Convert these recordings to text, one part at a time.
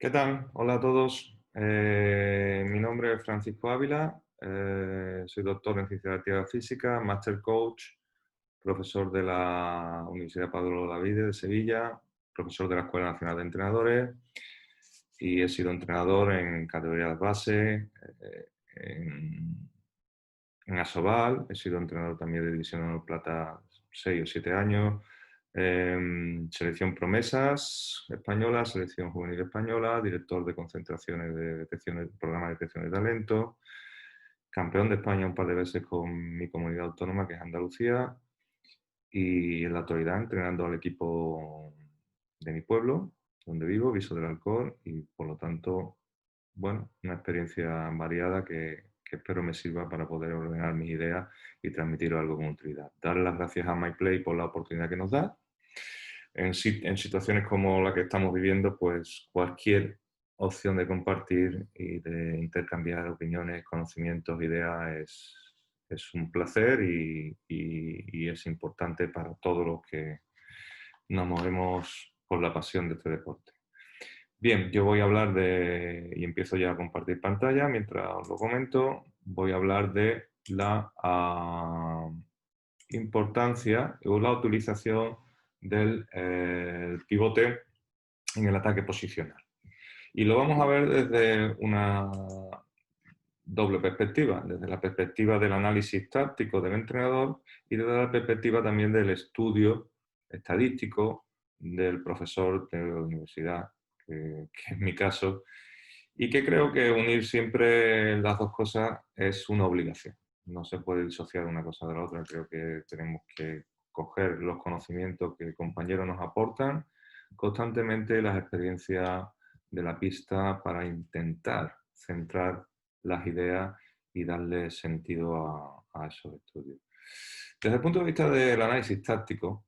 ¿Qué tal? Hola a todos. Mi nombre es Francisco Ávila, soy doctor en Ciencia de la Actividad Física, Master Coach, profesor de la Universidad Pablo Olavide de Sevilla, profesor de la Escuela Nacional de Entrenadores y he sido entrenador en categorías base, en Asobal, he sido entrenador también de División de Honor Plata 6 o 7 años, selección promesas española, selección juvenil española, director de concentraciones de detección, programa de detección de talento, campeón de España un par de veces con mi comunidad autónoma que es Andalucía y en la actualidad entrenando al equipo de mi pueblo, donde vivo, Viso del Alcor, y por lo tanto, bueno, una experiencia variada que espero me sirva para poder ordenar mis ideas y transmitir algo con utilidad. Dar las gracias a MyPlay por la oportunidad que nos da. En situaciones como la que estamos viviendo, pues cualquier opción de compartir y de intercambiar opiniones, conocimientos, ideas es un placer y es importante para todos los que nos movemos por la pasión de este deporte. Bien, yo voy a hablar y empiezo ya a compartir pantalla, mientras os lo comento, voy a hablar de la importancia o la utilización del pivote en el ataque posicional. Y lo vamos a ver desde una doble perspectiva, desde la perspectiva del análisis táctico del entrenador y desde la perspectiva también del estudio estadístico del profesor de la universidad, que es mi caso, y que creo que unir siempre las dos cosas es una obligación. No se puede disociar una cosa de la otra, creo que tenemos que coger los conocimientos que compañeros nos aportan constantemente, las experiencias de la pista para intentar centrar las ideas y darle sentido a esos estudios. Desde el punto de vista del análisis táctico,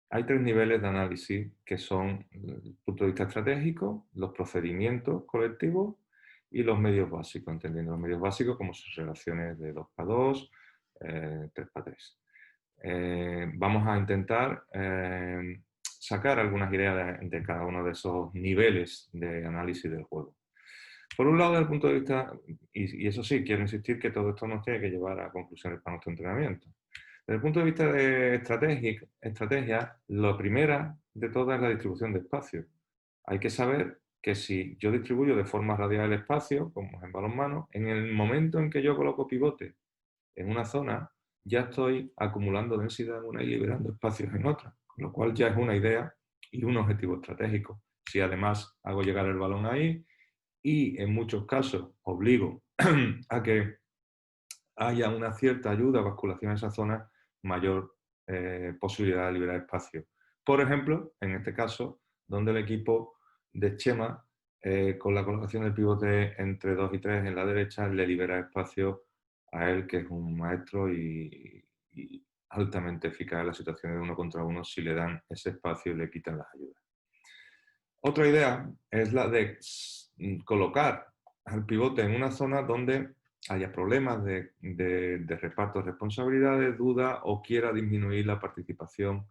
hay tres niveles de análisis que son el punto de vista estratégico, los procedimientos colectivos y los medios básicos, entendiendo los medios básicos como sus relaciones de 2x2, 3x3. Vamos a intentar sacar algunas ideas de cada uno de esos niveles de análisis del juego. Por un lado, desde el punto de vista, y eso sí, quiero insistir que todo esto nos tiene que llevar a conclusiones para nuestro entrenamiento. Desde el punto de vista de estrategia, la primera de todas es la distribución de espacio. Hay que saber que si yo distribuyo de forma radial el espacio, como en balonmano, en el momento en que yo coloco pivote en una zona, ya estoy acumulando densidad en una y liberando espacios en otra, con lo cual ya es una idea y un objetivo estratégico. Si además hago llegar el balón ahí y en muchos casos obligo a que haya una cierta ayuda, basculación en esa zona, mayor posibilidad de liberar espacio. Por ejemplo, en este caso, donde el equipo de Chema, con la colocación del pivote entre 2 y 3 en la derecha, le libera espacio a él, que es un maestro y altamente eficaz en las situaciones de 1 contra 1 si le dan ese espacio y le quitan las ayudas. Otra idea es la de colocar al pivote en una zona donde haya problemas de reparto de responsabilidades, dudas o quiera disminuir la participación,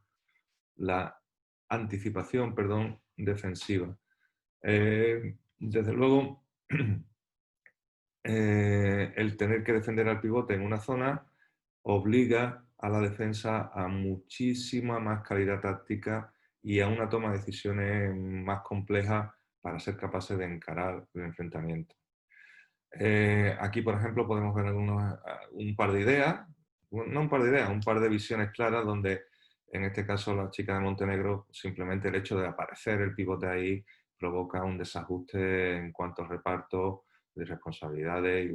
la anticipación, perdón, defensiva. Desde luego, el tener que defender al pivote en una zona obliga a la defensa a muchísima más calidad táctica y a una toma de decisiones más compleja para ser capaces de encarar el enfrentamiento. Aquí, por ejemplo, podemos ver un par de ideas, no un par de ideas, un par de visiones claras donde, en este caso, la chica de Montenegro, simplemente el hecho de aparecer el pivote ahí provoca un desajuste en cuanto al reparto de responsabilidades y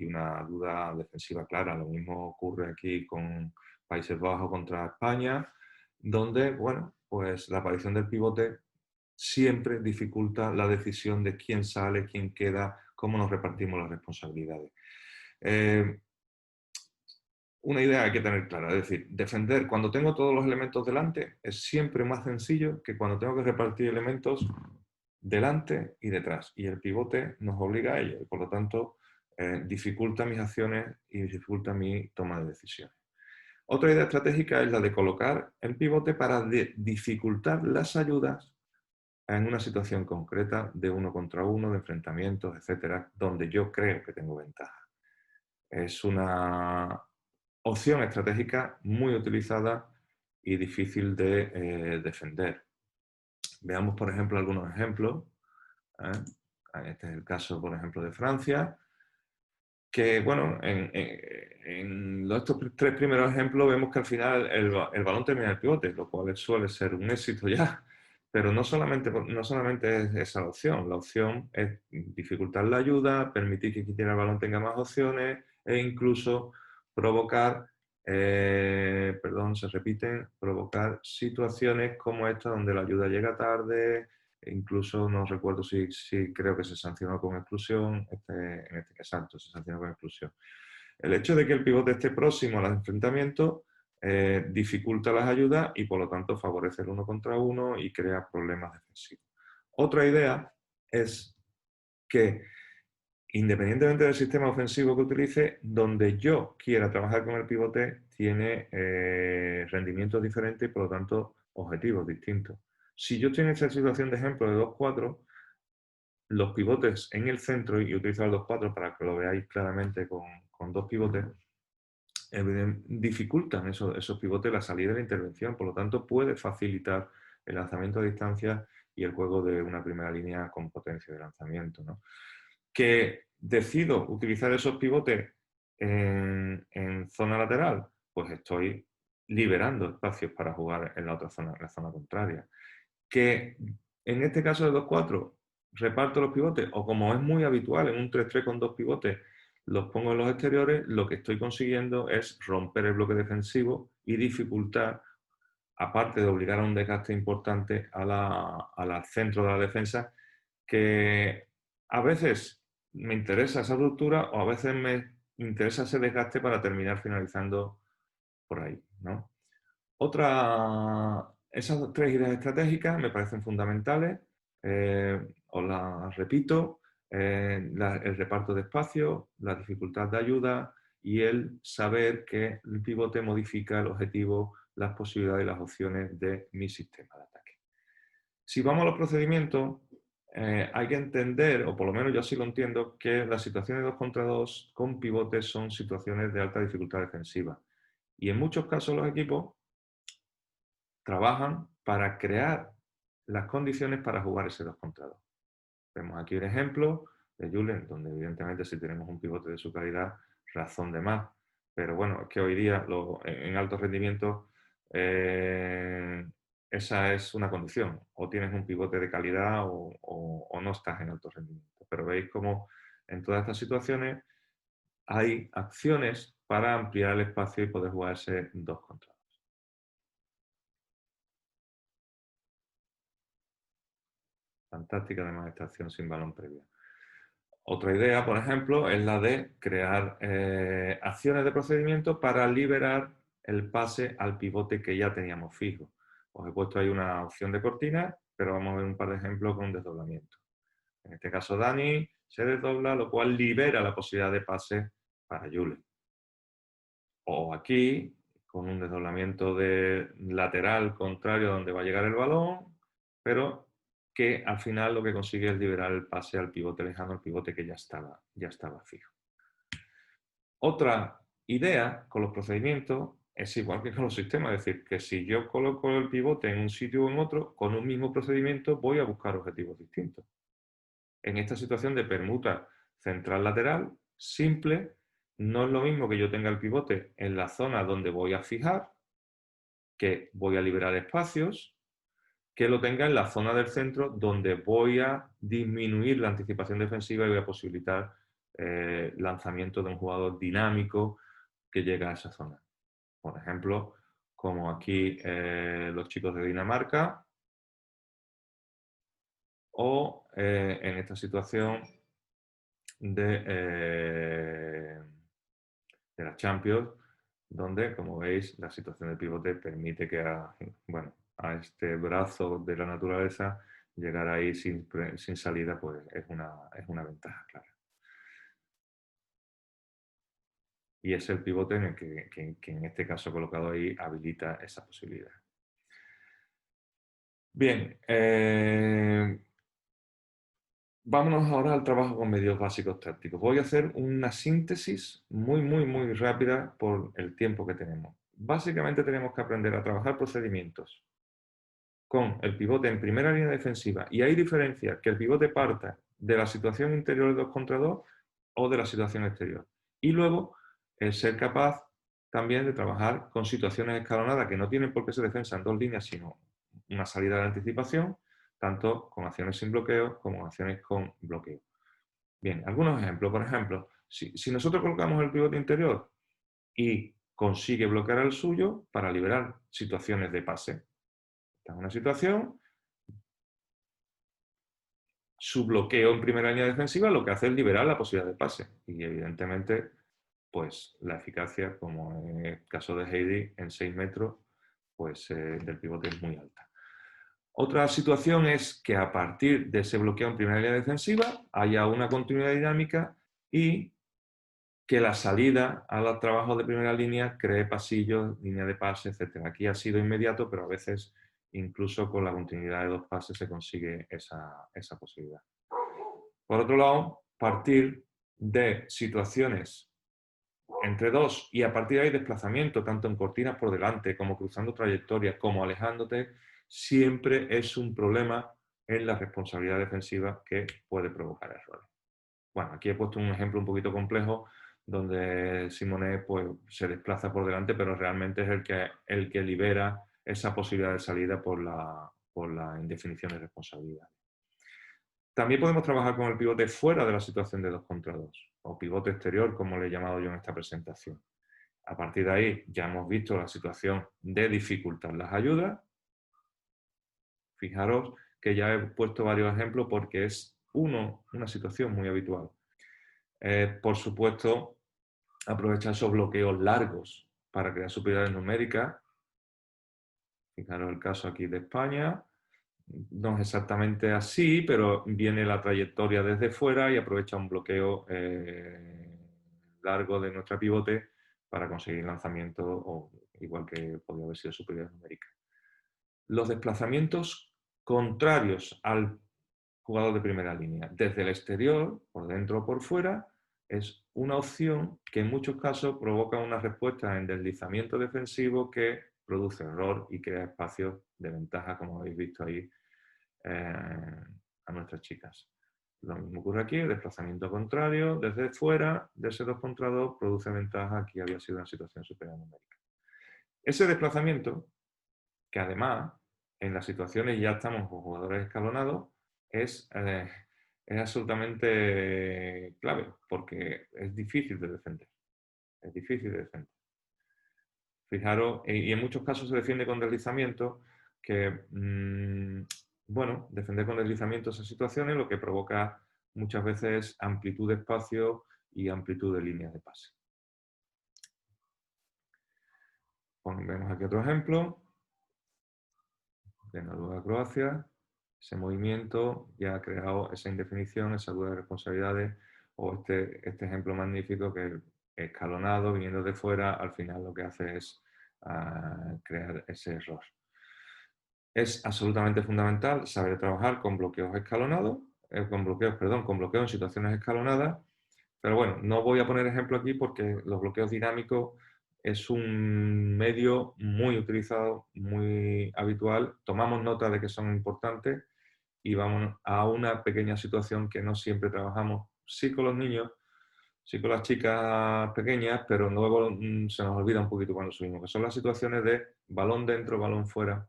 una duda defensiva clara. Lo mismo ocurre aquí con Países Bajos contra España, donde, bueno, pues la aparición del pivote siempre dificulta la decisión de quién sale, quién queda, cómo nos repartimos las responsabilidades. Una idea hay que tener clara, es decir, defender cuando tengo todos los elementos delante es siempre más sencillo que cuando tengo que repartir elementos delante y detrás. Y el pivote nos obliga a ello y por lo tanto dificulta mis acciones y dificulta mi toma de decisiones. Otra idea estratégica es la de colocar el pivote para dificultar las ayudas en una situación concreta de 1 contra 1, de enfrentamientos, etcétera, donde yo creo que tengo ventaja. Es una opción estratégica muy utilizada y difícil de defender. Veamos, por ejemplo, algunos ejemplos. Este es el caso, por ejemplo, de Francia, que, bueno, en estos 3 primeros ejemplos vemos que al final el balón termina en el pivote, lo cual suele ser un éxito ya. Pero no solamente es esa la opción es dificultar la ayuda, permitir que quien tiene el balón tenga más opciones e incluso provocar, provocar situaciones como esta donde la ayuda llega tarde, incluso no recuerdo si creo que se sancionó con exclusión, en este caso se sancionó con exclusión. El hecho de que el pivote esté próximo al enfrentamiento dificulta las ayudas y por lo tanto favorece el 1 contra 1 y crea problemas defensivos. Otra idea es que independientemente del sistema ofensivo que utilice, donde yo quiera trabajar con el pivote tiene rendimientos diferentes y por lo tanto objetivos distintos. Si yo estoy en esta situación de ejemplo de 2-4, los pivotes en el centro, y utilizo el 2-4 para que lo veáis claramente con 2 pivotes, dificultan esos pivotes la salida de la intervención, por lo tanto puede facilitar el lanzamiento a distancia y el juego de una primera línea con potencia de lanzamiento, ¿no? Que decido utilizar esos pivotes en zona lateral, pues estoy liberando espacios para jugar en la otra zona, en la zona contraria. Que en este caso de 2-4 reparto los pivotes, o como es muy habitual en un 3-3 con 2 pivotes, los pongo en los exteriores, lo que estoy consiguiendo es romper el bloque defensivo y dificultar, aparte de obligar a un desgaste importante al centro de la defensa, que a veces me interesa esa ruptura o a veces me interesa ese desgaste para terminar finalizando por ahí, ¿no? Esas 3 ideas estratégicas me parecen fundamentales. Os las repito. El reparto de espacio, la dificultad de ayuda y el saber que el pivote modifica el objetivo, las posibilidades y las opciones de mi sistema de ataque. Si vamos a los procedimientos, hay que entender, o por lo menos yo así lo entiendo, que las situaciones 2 contra 2 con pivotes son situaciones de alta dificultad defensiva. Y en muchos casos los equipos trabajan para crear las condiciones para jugar ese 2 contra 2. Vemos aquí un ejemplo de Julen, donde evidentemente si tenemos un pivote de su calidad, razón de más. Pero bueno, es que hoy día en alto rendimiento esa es una condición. O tienes un pivote de calidad o no estás en alto rendimiento. Pero veis cómo en todas estas situaciones hay acciones para ampliar el espacio y poder jugar ese 2 contra 2. Fantástica además esta acción sin balón previa. Otra idea, por ejemplo, es la de crear acciones de procedimiento para liberar el pase al pivote que ya teníamos fijo. Os he puesto ahí una opción de cortina, pero vamos a ver un par de ejemplos con desdoblamiento. En este caso Dani se desdobla, lo cual libera la posibilidad de pase para Julen. O aquí, con un desdoblamiento de lateral contrario donde va a llegar el balón, pero que al final lo que consigue es liberar el pase al pivote lejano, al pivote que ya estaba fijo. Otra idea con los procedimientos es igual que con los sistemas, es decir, que si yo coloco el pivote en un sitio o en otro, con un mismo procedimiento voy a buscar objetivos distintos. En esta situación de permuta central-lateral, simple, no es lo mismo que yo tenga el pivote en la zona donde voy a fijar, que voy a liberar espacios, que lo tenga en la zona del centro donde voy a disminuir la anticipación defensiva y voy a posibilitar lanzamiento de un jugador dinámico que llega a esa zona. Por ejemplo, como aquí los chicos de Dinamarca, o en esta situación de la Champions, donde, como veis, la situación de pivote permite que a este brazo de la naturaleza llegar ahí sin salida, pues es una ventaja clara. Y es el pivote en el que en este caso colocado ahí habilita esa posibilidad. Bien, vámonos ahora al trabajo con medios básicos tácticos. Voy a hacer una síntesis muy rápida por el tiempo que tenemos. Básicamente tenemos que aprender a trabajar procedimientos con el pivote en primera línea defensiva, y hay diferencia que el pivote parta de la situación interior de 2 contra 2 o de la situación exterior. Y luego el ser capaz también de trabajar con situaciones escalonadas que no tienen por qué ser defensa en 2 líneas, sino una salida de anticipación, tanto con acciones sin bloqueo como acciones con bloqueo. Bien, algunos ejemplos. Por ejemplo, si nosotros colocamos el pivote interior y consigue bloquear el suyo para liberar situaciones de pase. Esta es una situación, su bloqueo en primera línea defensiva lo que hace es liberar la posibilidad de pase. Y evidentemente, pues la eficacia, como en el caso de Heidi, en 6 metros, pues del pivote es muy alta. Otra situación es que a partir de ese bloqueo en primera línea defensiva haya una continuidad dinámica y que la salida a los trabajos de primera línea cree pasillos, línea de pase, etc. Aquí ha sido inmediato, pero a veces incluso con la continuidad de 2 pases se consigue esa posibilidad. Por otro lado, partir de situaciones entre 2 y a partir de ahí desplazamiento, tanto en cortinas por delante, como cruzando trayectorias, como alejándote, siempre es un problema en la responsabilidad defensiva que puede provocar errores. Bueno, aquí he puesto un ejemplo un poquito complejo donde Simonet pues, se desplaza por delante, pero realmente es el que libera esa posibilidad de salida por la indefinición de responsabilidad. También podemos trabajar con el pivote fuera de la situación de 2 contra 2, o pivote exterior, como le he llamado yo en esta presentación. A partir de ahí ya hemos visto la situación de dificultar las ayudas. Fijaros que ya he puesto varios ejemplos porque es una situación muy habitual. Por supuesto, aprovechar esos bloqueos largos para crear superioridades numéricas. Fijaros el caso aquí de España. No es exactamente así, pero viene la trayectoria desde fuera y aprovecha un bloqueo largo de nuestra pivote para conseguir lanzamiento, o igual que podría haber sido superioridad numérica. Los desplazamientos contrarios al jugador de primera línea, desde el exterior, por dentro o por fuera, es una opción que en muchos casos provoca una respuesta en deslizamiento defensivo que produce error y crea espacios de ventaja, como habéis visto ahí a nuestras chicas. Lo mismo ocurre aquí, el desplazamiento contrario, desde fuera, de ese 2 contra 2, produce ventaja, aquí había sido una situación superior numérica. Ese desplazamiento, que además, en las situaciones ya estamos con jugadores escalonados, es absolutamente clave, porque es difícil de defender. Es difícil de defender. Fijaros, y en muchos casos se defiende con deslizamiento, que, bueno, defender con deslizamiento esas situaciones lo que provoca muchas veces amplitud de espacio y amplitud de líneas de pase. Vemos aquí otro ejemplo de Noruega-Croacia. Ese movimiento ya ha creado esa indefinición, esa duda de responsabilidades, o este ejemplo magnífico que escalonado, viniendo de fuera, al final lo que hace es crear ese error. Es absolutamente fundamental saber trabajar con bloqueos escalonados, con bloqueos en situaciones escalonadas, pero bueno, no voy a poner ejemplo aquí porque los bloqueos dinámicos es un medio muy utilizado, muy habitual. Tomamos nota de que son importantes y vamos a una pequeña situación que no siempre trabajamos, sí con los niños, sí con las chicas pequeñas, pero luego se nos olvida un poquito cuando subimos, que son las situaciones de balón dentro, balón fuera,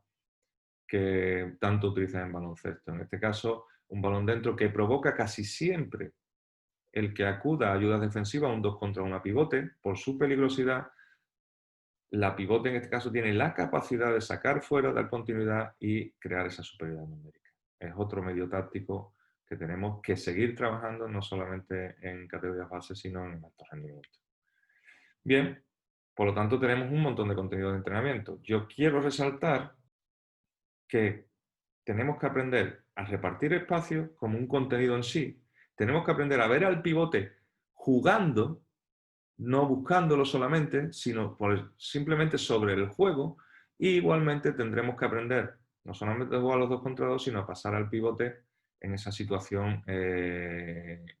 que tanto utilizan en baloncesto. En este caso, un balón dentro que provoca casi siempre el que acuda a ayudas defensivas, un 2 contra 1 pivote, por su peligrosidad. La pivote en este caso tiene la capacidad de sacar fuera, dar continuidad y crear esa superioridad numérica. Es otro medio táctico que tenemos que seguir trabajando, no solamente en categorías bases, sino en alto rendimiento. Bien, por lo tanto tenemos un montón de contenido de entrenamiento. Yo quiero resaltar que tenemos que aprender a repartir espacio como un contenido en sí. Tenemos que aprender a ver al pivote jugando, no buscándolo solamente, sino simplemente sobre el juego. Y igualmente tendremos que aprender No solamente jugar los 2 contra 2, sino pasar al pivote en esa situación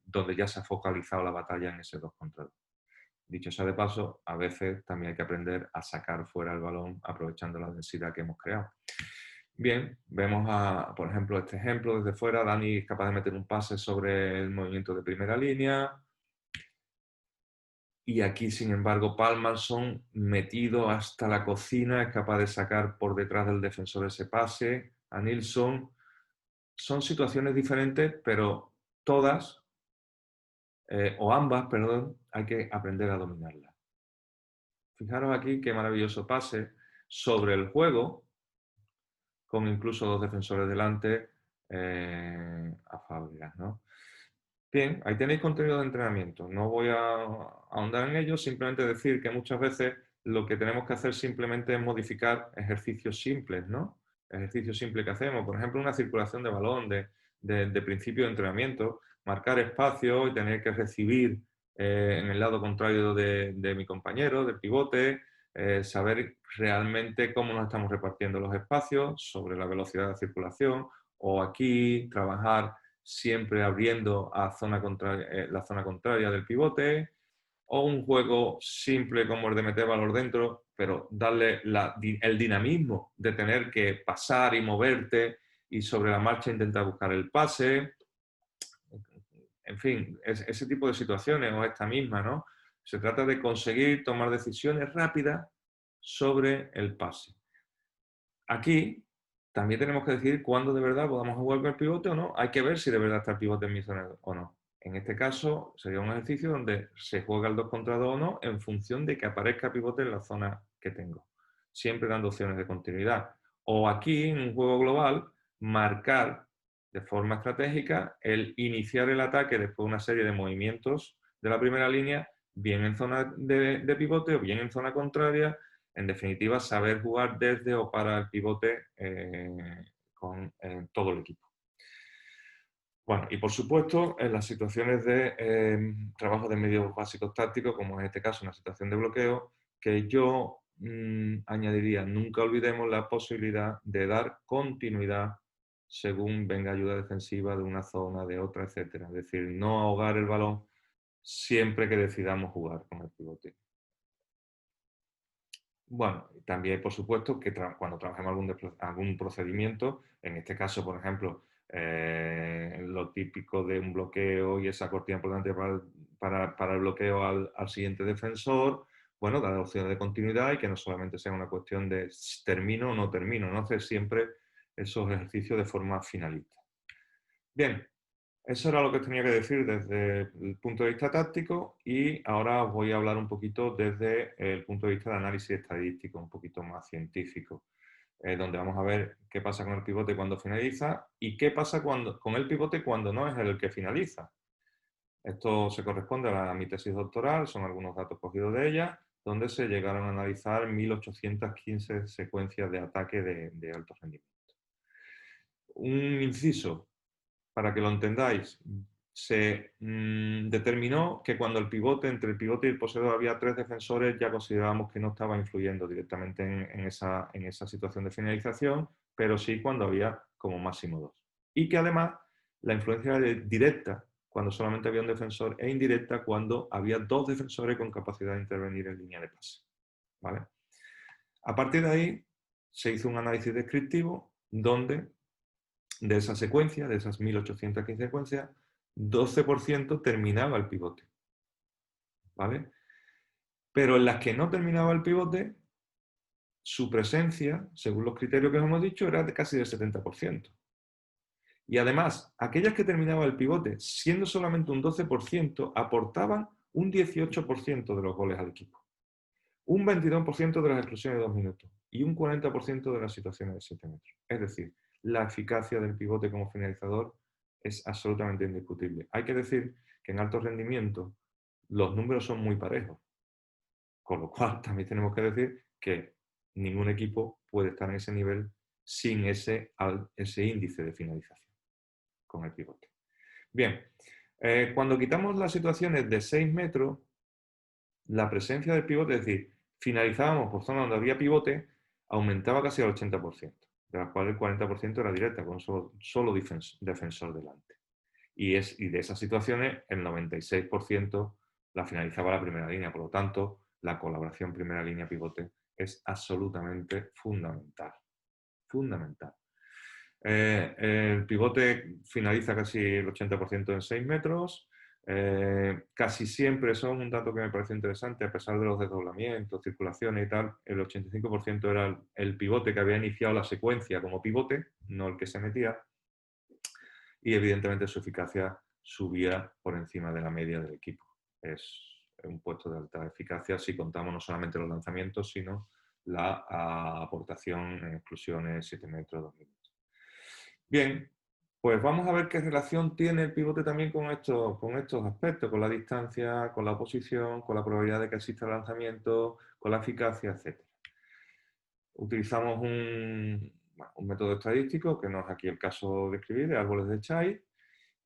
donde ya se ha focalizado la batalla en ese 2 contra 2. Dicho sea de paso, a veces también hay que aprender a sacar fuera el balón aprovechando la densidad que hemos creado. Bien, vemos, por ejemplo, este ejemplo desde fuera. Dani es capaz de meter un pase sobre el movimiento de primera línea. Y aquí, sin embargo, Palmanson, metido hasta la cocina, es capaz de sacar por detrás del defensor ese pase a Nilsson. Son situaciones diferentes, pero todas, o ambas, perdón, hay que aprender a dominarlas. Fijaros aquí qué maravilloso pase sobre el juego, con incluso 2 defensores delante a Fábregas, ¿no? Bien, ahí tenéis contenido de entrenamiento. No voy a ahondar en ello, simplemente decir que muchas veces lo que tenemos que hacer simplemente es modificar ejercicios simples, ¿no? Ejercicios simples que hacemos. Por ejemplo, una circulación de balón de principio de entrenamiento, marcar espacio y tener que recibir en el lado contrario de mi compañero, del pivote, saber realmente cómo nos estamos repartiendo los espacios sobre la velocidad de circulación, o aquí trabajar siempre abriendo a la zona contraria del pivote, o un juego simple como el de meter valor dentro, pero darle el dinamismo de tener que pasar y moverte y sobre la marcha intentar buscar el pase. En fin, ese tipo de situaciones, o esta misma, ¿no? Se trata de conseguir tomar decisiones rápidas sobre el pase. Aquí también tenemos que decidir cuándo de verdad podamos jugar con el pivote o no. Hay que ver si de verdad está el pivote en mi zona o no. En este caso sería un ejercicio donde se juega el 2 contra 2 o no en función de que aparezca pivote en la zona que tengo. Siempre dando opciones de continuidad. O aquí, en un juego global, marcar de forma estratégica el iniciar el ataque después de una serie de movimientos de la primera línea, bien en zona de pivote o bien en zona contraria. En definitiva, saber jugar desde o para el pivote con todo el equipo. Bueno, y por supuesto, en las situaciones de trabajo de medios básicos tácticos, como en este caso una situación de bloqueo, que yo añadiría, nunca olvidemos la posibilidad de dar continuidad según venga ayuda defensiva de una zona, de otra, etc. Es decir, no ahogar el balón siempre que decidamos jugar con el pivote. Bueno, también, por supuesto, que cuando trabajemos algún procedimiento, en este caso, por ejemplo, lo típico de un bloqueo y esa cortina importante para el bloqueo al siguiente defensor, bueno, dar opciones de continuidad y que no solamente sea una cuestión de termino o no termino, no hacer siempre esos ejercicios de forma finalista. Bien, eso era lo que tenía que decir desde el punto de vista táctico, y ahora os voy a hablar un poquito desde el punto de vista de análisis estadístico, un poquito más científico, donde vamos a ver qué pasa con el pivote cuando finaliza y qué pasa con el pivote cuando no es el que finaliza. Esto se corresponde a mi tesis doctoral, son algunos datos cogidos de ella, donde se llegaron a analizar 1815 secuencias de ataque de alto rendimiento. Un inciso, para que lo entendáis, se determinó que cuando entre el pivote y el poseedor había 3 defensores, ya considerábamos que no estaba influyendo directamente en esa situación de finalización, pero sí cuando había como máximo 2. Y que además la influencia era directa cuando solamente había un defensor, e indirecta cuando había 2 defensores con capacidad de intervenir en línea de pase. ¿Vale? A partir de ahí se hizo un análisis descriptivo donde de esa secuencia, de esas 1815 secuencias, 12% terminaba el pivote. ¿Vale? Pero en las que no terminaba el pivote, su presencia, según los criterios que os hemos dicho, era de casi del 70%. Y además, aquellas que terminaba el pivote, siendo solamente un 12%, aportaban un 18% de los goles al equipo, un 22% de las exclusiones de 2 minutos y un 40% de las situaciones de 7 metros. Es decir, la eficacia del pivote como finalizador es absolutamente indiscutible. Hay que decir que en alto rendimiento los números son muy parejos, con lo cual también tenemos que decir que ningún equipo puede estar en ese nivel sin ese índice de finalización con el pivote. Bien, cuando quitamos las situaciones de 6 metros, la presencia del pivote, es decir, finalizábamos por zona donde había pivote, aumentaba casi al 80%. de las cuales el 40% era directa, con solo defensor delante. Y de esas situaciones, el 96% la finalizaba la primera línea. Por lo tanto, la colaboración primera línea-pivote es absolutamente fundamental. Fundamental. El pivote finaliza casi el 80% en 6 metros. Casi siempre, eso es un dato que me parece interesante, a pesar de los desdoblamientos, circulaciones y tal, el 85% era el pivote que había iniciado la secuencia como pivote, no el que se metía, y evidentemente su eficacia subía por encima de la media del equipo. Es un puesto de alta eficacia si contamos no solamente los lanzamientos, sino la aportación en exclusiones 7 metros, 2000 metros. Bien, pues vamos a ver qué relación tiene el pivote también con estos aspectos, con la distancia, con la posición, con la probabilidad de que exista lanzamiento, con la eficacia, etc. Utilizamos un método estadístico, que no es aquí el caso de escribir, de árboles de Chai,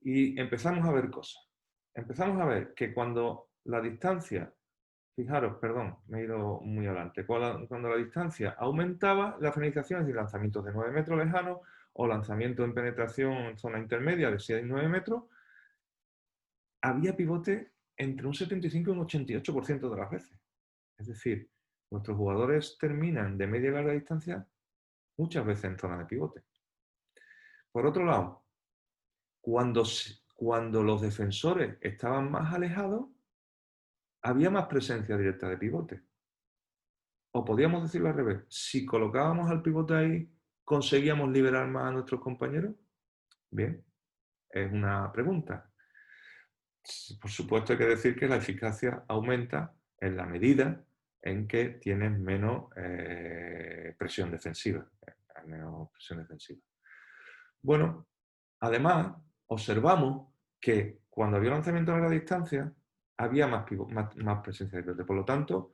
y empezamos a ver cosas. Empezamos a ver que cuando la distancia, fijaros, perdón, me he ido muy adelante, cuando la distancia aumentaba, las finalizaciones y lanzamientos de 9 metros lejanos o lanzamiento en penetración en zona intermedia de 6 y 9 metros, había pivote entre un 75 y un 88% de las veces. Es decir, nuestros jugadores terminan de media y larga distancia muchas veces en zona de pivote. Por otro lado, cuando los defensores estaban más alejados, había más presencia directa de pivote. O podíamos decirlo al revés, si colocábamos al pivote ahí, ¿conseguíamos liberar más a nuestros compañeros? Bien, es una pregunta. Por supuesto hay que decir que la eficacia aumenta en la medida en que tienes menos presión defensiva. Bueno, además, observamos que cuando había lanzamiento a larga distancia, había más presencia de pivote. Por lo tanto,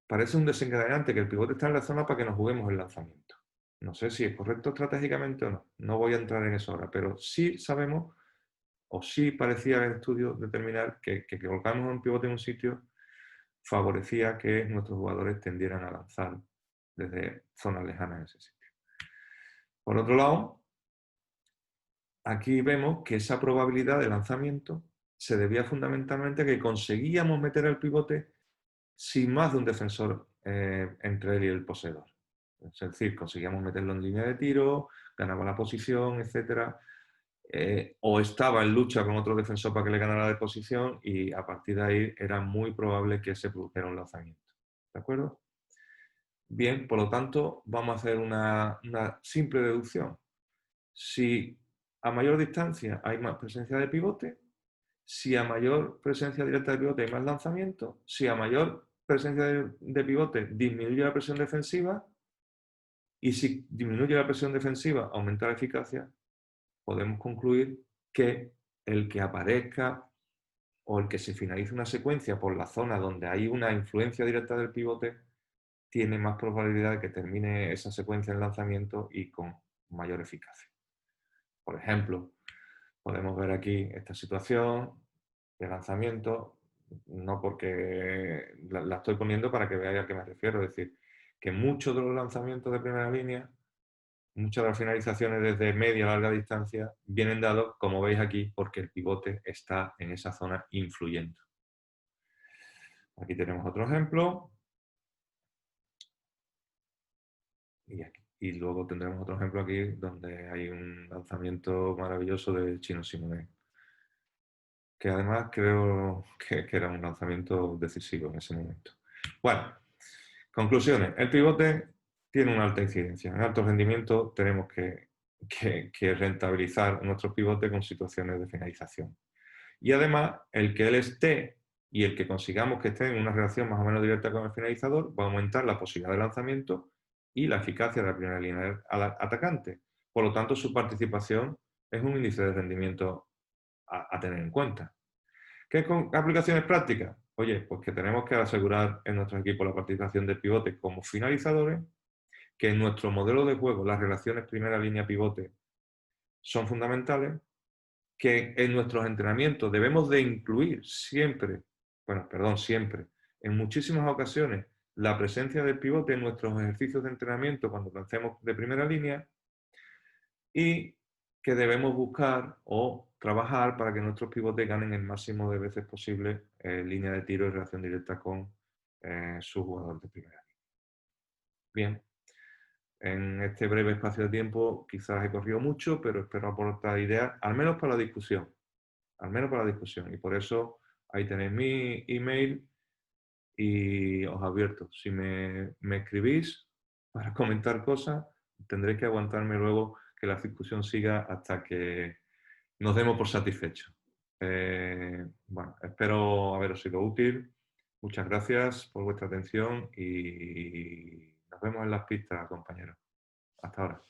parece un desencadenante que el pivote está en la zona para que nos juguemos el lanzamiento. No sé si es correcto estratégicamente o no. No voy a entrar en eso ahora, pero sí sabemos, o sí parecía el estudio determinar que colocamos un pivote en un sitio favorecía que nuestros jugadores tendieran a lanzar desde zonas lejanas en ese sitio. Por otro lado, aquí vemos que esa probabilidad de lanzamiento se debía fundamentalmente a que conseguíamos meter el pivote sin más de un defensor entre él y el poseedor. Es decir, conseguíamos meterlo en línea de tiro, ganaba la posición, etc. O estaba en lucha con otro defensor para que le ganara la posición y a partir de ahí era muy probable que se produjera un lanzamiento. ¿De acuerdo? Bien, por lo tanto, vamos a hacer una simple deducción. Si a mayor distancia hay más presencia de pivote, si a mayor presencia directa de pivote hay más lanzamiento, si a mayor presencia de pivote disminuye la presión defensiva y si disminuye la presión defensiva aumenta la eficacia, podemos concluir que el que aparezca o el que se finalice una secuencia por la zona donde hay una influencia directa del pivote tiene más probabilidad de que termine esa secuencia en lanzamiento y con mayor eficacia. Por ejemplo, podemos ver aquí esta situación de lanzamiento, no porque la estoy poniendo para que veáis a qué me refiero, es decir, que muchos de los lanzamientos de primera línea, muchas de las finalizaciones desde media a larga distancia vienen dados, como veis aquí, porque el pivote está en esa zona influyendo. Aquí tenemos otro ejemplo. Y luego tendremos otro ejemplo aquí donde hay un lanzamiento maravilloso de Chino Simonet, que además creo que era un lanzamiento decisivo en ese momento. Bueno, conclusiones. El pivote tiene una alta incidencia. En alto rendimiento tenemos que rentabilizar nuestro pivote con situaciones de finalización. Y además, el que él esté y el que consigamos que esté en una relación más o menos directa con el finalizador va a aumentar la posibilidad de lanzamiento y la eficacia de la primera línea atacante. Por lo tanto, su participación es un índice de rendimiento a tener en cuenta. ¿Qué aplicaciones prácticas? Oye, pues que tenemos que asegurar en nuestros equipos la participación de pivotes como finalizadores, que en nuestro modelo de juego las relaciones primera línea pivote son fundamentales, que en nuestros entrenamientos debemos de incluir siempre, en muchísimas ocasiones, la presencia del pivote en nuestros ejercicios de entrenamiento cuando lancemos de primera línea y que debemos buscar o trabajar para que nuestros pivotes ganen el máximo de veces posible línea de tiro y relación directa con su jugador de primera línea. Bien, en este breve espacio de tiempo quizás he corrido mucho, pero espero aportar ideas, al menos para la discusión. Al menos para la discusión. Y por eso ahí tenéis mi email y os advierto, si me escribís para comentar cosas, tendréis que aguantarme luego que la discusión siga hasta que nos demos por satisfechos. Bueno, espero haberos sido útil. Muchas gracias por vuestra atención y nos vemos en las pistas, compañeros. Hasta ahora.